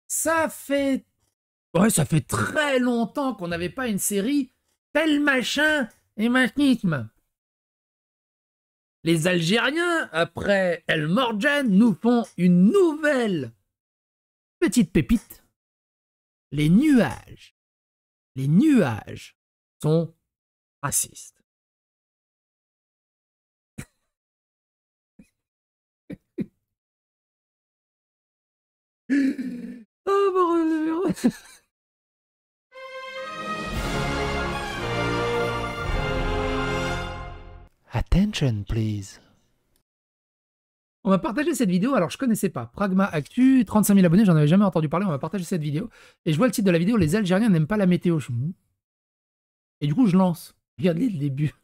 Ça fait... Ouais, ça fait très longtemps qu'on n'avait pas une série tel machin et machisme. Les Algériens, après El Morjan, nous font une nouvelle petite pépite. Les nuages. Les nuages sont racistes. Oh, bordel. Attention, please. On m'a partagé cette vidéo, alors je connaissais pas. Pragma Actu, 35 000 abonnés, j'en avais jamais entendu parler, on m'a partagé cette vidéo. Et je vois le titre de la vidéo, les Algériens n'aiment pas la météo. Et du coup, je lance. Regardez le début.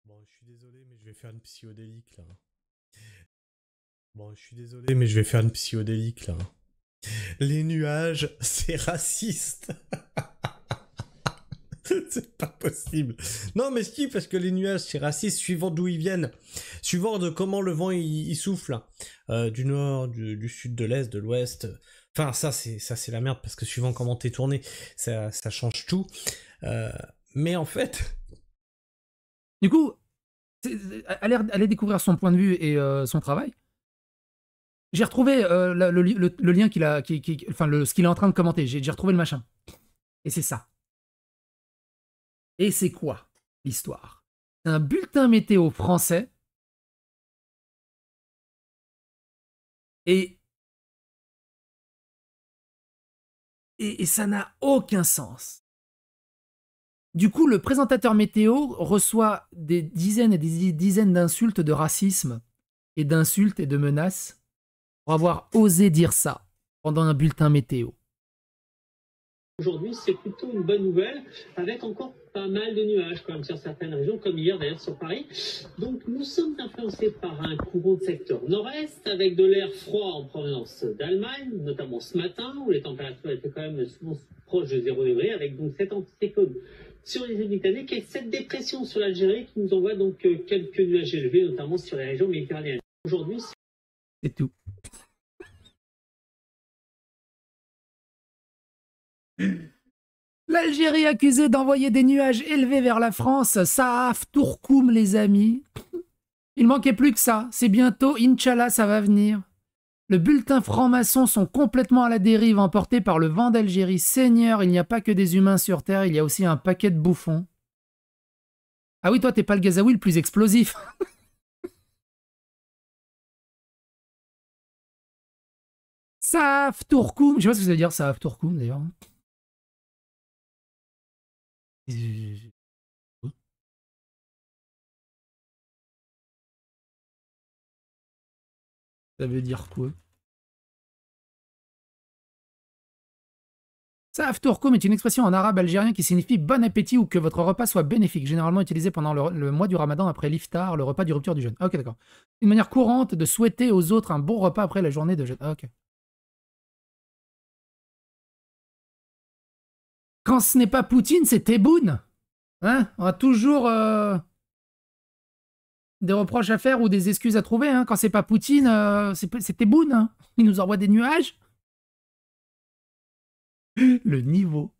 Bon, je suis désolé, mais je vais faire une psychodélique, là. Bon, je suis désolé, mais je vais faire une psychodélique, là. Les nuages, c'est raciste. C'est pas possible. Non, mais si, parce que les nuages, c'est raciste, suivant d'où ils viennent. Suivant de comment le vent, il souffle. Du nord, du sud, de l'est, de l'ouest. Enfin, ça, c'est la merde, parce que suivant comment t'es tourné, ça change tout. Mais en fait... Du coup, allez découvrir son point de vue et son travail. J'ai retrouvé le lien qu'il a, enfin ce qu'il est en train de commenter. J'ai retrouvé le machin. Et c'est ça. Et c'est quoi l'histoire? C'est un bulletin météo français. Et ça n'a aucun sens. Du coup, le présentateur météo reçoit des dizaines et des dizaines d'insultes de racisme et d'insultes et de menaces pour avoir osé dire ça pendant un bulletin météo. Aujourd'hui, c'est plutôt une bonne nouvelle, avec encore pas mal de nuages quand même sur certaines régions, comme hier d'ailleurs sur Paris. Donc nous sommes influencés par un courant de secteur nord-est, avec de l'air froid en provenance d'Allemagne, notamment ce matin, où les températures étaient quand même souvent proches de 0 degré, avec donc cet anticyclone sur les îles britanniques et cette dépression sur l'Algérie qui nous envoie donc quelques nuages élevés, notamment sur les régions méditerranéennes. Aujourd'hui, c'est tout. L'Algérie accusée d'envoyer des nuages élevés vers la France, Saaf Tourkoum, les amis. Il manquait plus que ça. C'est bientôt, Inch'Allah, ça va venir. Le bulletin franc-maçon sont complètement à la dérive, emportés par le vent d'Algérie. Seigneur, il n'y a pas que des humains sur Terre, il y a aussi un paquet de bouffons. Ah oui, toi, t'es pas le Gazaoui le plus explosif. Saaf Tourkoum. Je sais pas ce que ça veut dire, Saaf Tourkoum, d'ailleurs. Ça veut dire quoi? Saaf Tourkoum est une expression en arabe algérien qui signifie bon appétit ou que votre repas soit bénéfique, généralement utilisé pendant le mois du ramadan après l'iftar, le repas du rupture du jeûne. Ok, d'accord. Une manière courante de souhaiter aux autres un bon repas après la journée de jeûne. Ok. Quand ce n'est pas Poutine, c'est Tebboune. Hein? On a toujours des reproches à faire ou des excuses à trouver. Hein? Quand c'est pas Poutine, c'est Tebboune. Hein? Il nous envoie des nuages. Le niveau,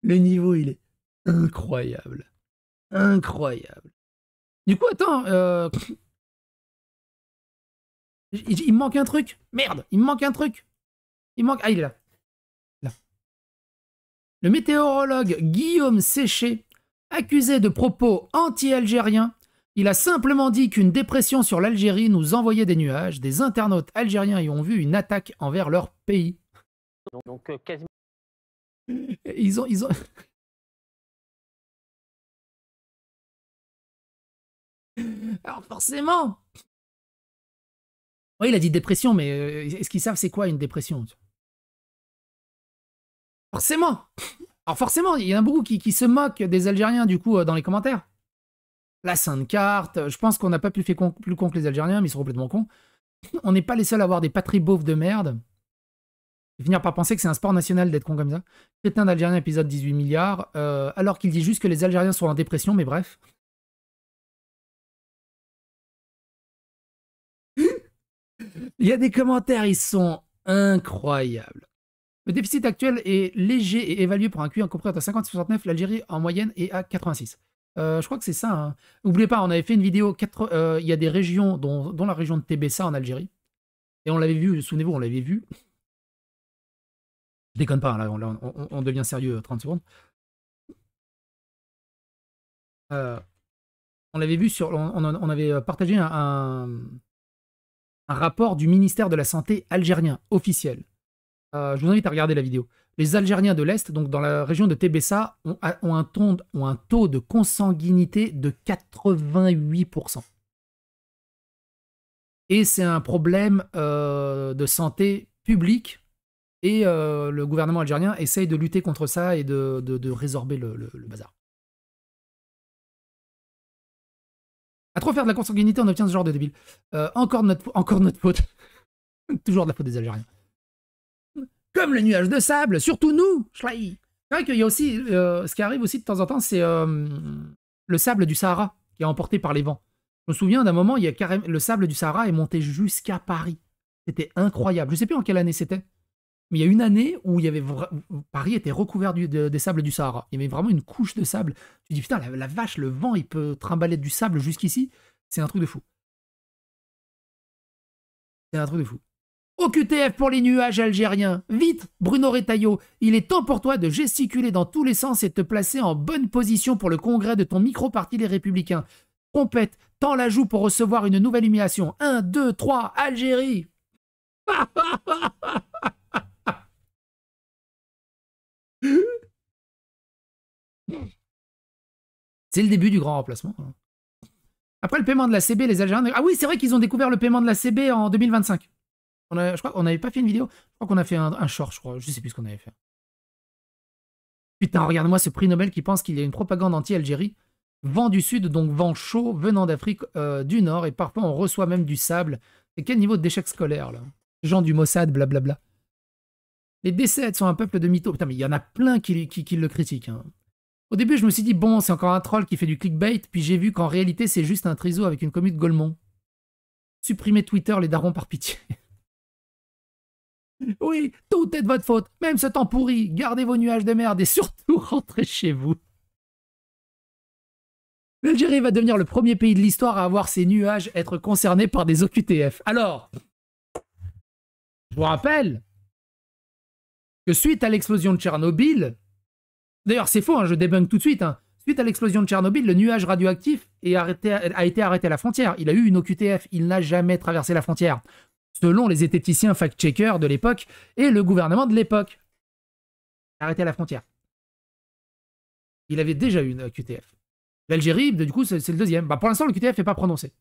il est incroyable. Incroyable. Du coup, attends, il me manque un truc. Merde, il me manque un truc. Il manque... Ah, il est là. Là. Le météorologue Guillaume Séché, accusé de propos anti-algériens, il a simplement dit qu'une dépression sur l'Algérie nous envoyait des nuages. Des internautes algériens y ont vu une attaque envers leur pays. Donc quasiment... Ils ont... Alors forcément... Oui, il a dit dépression, mais est-ce qu'ils savent c'est quoi une dépression? Forcément. Alors forcément, il y en a beaucoup qui se moquent des Algériens, du coup, dans les commentaires. La Sainte Carte, je pense qu'on n'a pas pu faire plus con que les Algériens, mais ils sont complètement cons. On n'est pas les seuls à avoir des patries beaufs de merde. Et finir par penser que c'est un sport national d'être con comme ça. Crétin d'Algérien, épisode 18 milliards, alors qu'il dit juste que les Algériens sont en dépression, mais bref. Il y a des commentaires, ils sont Incroyable. Le déficit actuel est léger et évalué pour un QI compris entre 50 et 69. L'Algérie, en moyenne, est à 86. Je crois que c'est ça. Hein. N'oubliez pas, on avait fait une vidéo. Il y a des régions, dont la région de Tébessa en Algérie. Et on l'avait vu, souvenez-vous, on l'avait vu. Je déconne pas, là, on devient sérieux 30 secondes. On l'avait vu sur. On avait partagé un rapport du ministère de la Santé algérien, officiel. Je vous invite à regarder la vidéo. Les Algériens de l'Est, donc dans la région de Tébessa, ont un taux de consanguinité de 88%. Et c'est un problème de santé publique. Et le gouvernement algérien essaye de lutter contre ça et de résorber le bazar. À trop faire de la consanguinité, on obtient ce genre de débile. Encore de notre faute. Toujours de la faute des Algériens. Comme le nuage de sable, surtout nous. C'est vrai qu'il y a aussi, ce qui arrive aussi de temps en temps, c'est le sable du Sahara qui est emporté par les vents. Je me souviens d'un moment, il y a carrément, le sable du Sahara est monté jusqu'à Paris. C'était incroyable. Je ne sais plus en quelle année c'était, mais il y a une année où il y avait Paris était recouvert des sables du Sahara. Il y avait vraiment une couche de sable. Tu dis putain, la vache, le vent, il peut trimballer du sable jusqu'ici. C'est un truc de fou. C'est un truc de fou. OQTF pour les nuages algériens. Vite, Bruno Retailleau, il est temps pour toi de gesticuler dans tous les sens et de te placer en bonne position pour le congrès de ton micro-parti Les Républicains. Trompette, tends la joue pour recevoir une nouvelle humiliation. 1, 2, 3, Algérie. C'est le début du grand remplacement. Après le paiement de la CB, les Algériens... Ah oui, c'est vrai qu'ils ont découvert le paiement de la CB en 2025. Je crois qu'on n'avait pas fait une vidéo. Je crois qu'on a fait un short, je crois. Je sais plus ce qu'on avait fait. Putain, regarde-moi ce prix Nobel qui pense qu'il y a une propagande anti-Algérie. Vent du sud, donc vent chaud, venant d'Afrique du Nord. Et parfois, on reçoit même du sable. C'est quel niveau d'échec scolaire, là? Gens du Mossad, blablabla. Les D7 sont un peuple de mythos. Putain, mais il y en a plein qui le critiquent. Hein. Au début, je me suis dit, bon, c'est encore un troll qui fait du clickbait. Puis j'ai vu qu'en réalité, c'est juste un triso avec une commu de Golemont. Supprimez Twitter, les darons, par pitié. Oui, tout est de votre faute, même ce temps pourri. Gardez vos nuages de merde et surtout rentrez chez vous. L'Algérie va devenir le premier pays de l'histoire à avoir ses nuages être concernés par des OQTF. Alors, je vous rappelle que suite à l'explosion de Tchernobyl, d'ailleurs c'est faux, hein, je débunk tout de suite, hein, suite à l'explosion de Tchernobyl, le nuage radioactif a été arrêté à la frontière. Il a eu une OQTF, il n'a jamais traversé la frontière. Selon les zététiciens fact-checkers de l'époque et le gouvernement de l'époque. Arrêté à la frontière. Il avait déjà eu une QTF. L'Algérie, du coup, c'est le deuxième. Bah, pour l'instant, le QTF n'est pas prononcé.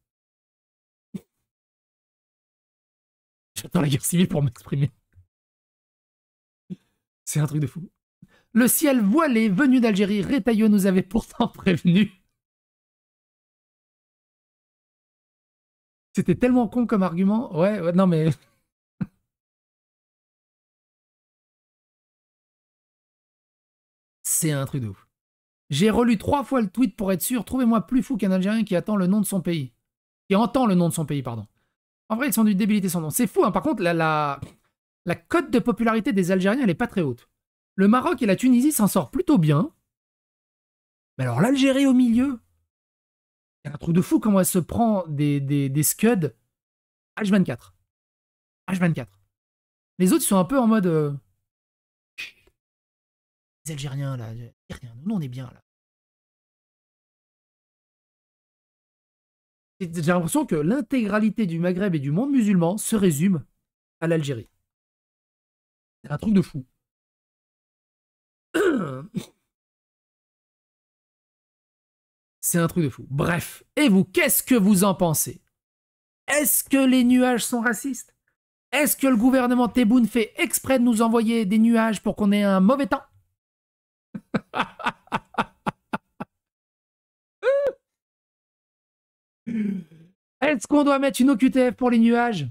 J'attends la guerre civile pour m'exprimer. C'est un truc de fou. Le ciel voilé venu d'Algérie, Retailleau nous avait pourtant prévenu. C'était tellement con comme argument. Ouais, non mais... C'est un truc de ouf. J'ai relu 3 fois le tweet pour être sûr. Trouvez-moi plus fou qu'un Algérien qui attend le nom de son pays. Qui entend le nom de son pays, pardon. En vrai, ils sont d'une débilité sans nom. C'est fou, hein. Par contre, la cote de popularité des Algériens, elle est pas très haute. Le Maroc et la Tunisie s'en sortent plutôt bien. Mais alors l'Algérie au milieu... C'est un truc de fou comment elle se prend des scuds H24. H24. Les autres sont un peu en mode... Les Algériens, là, rien. Nous, on est bien, là. J'ai l'impression que l'intégralité du Maghreb et du monde musulman se résume à l'Algérie. C'est un truc de fou. C'est un truc de fou. Bref. Et vous, qu'est-ce que vous en pensez? Est-ce que les nuages sont racistes? Est-ce que le gouvernement Tebboune fait exprès de nous envoyer des nuages pour qu'on ait un mauvais temps? Est-ce qu'on doit mettre une OQTF pour les nuages?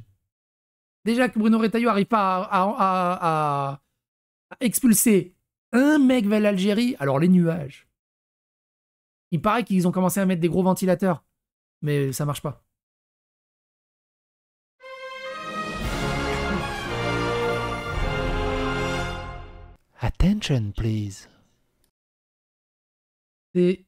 Déjà que Bruno Retailleau n'arrive pas à expulser un mec vers l'Algérie, alors les nuages. Il paraît qu'ils ont commencé à mettre des gros ventilateurs, mais ça marche pas. Attention, please. C'est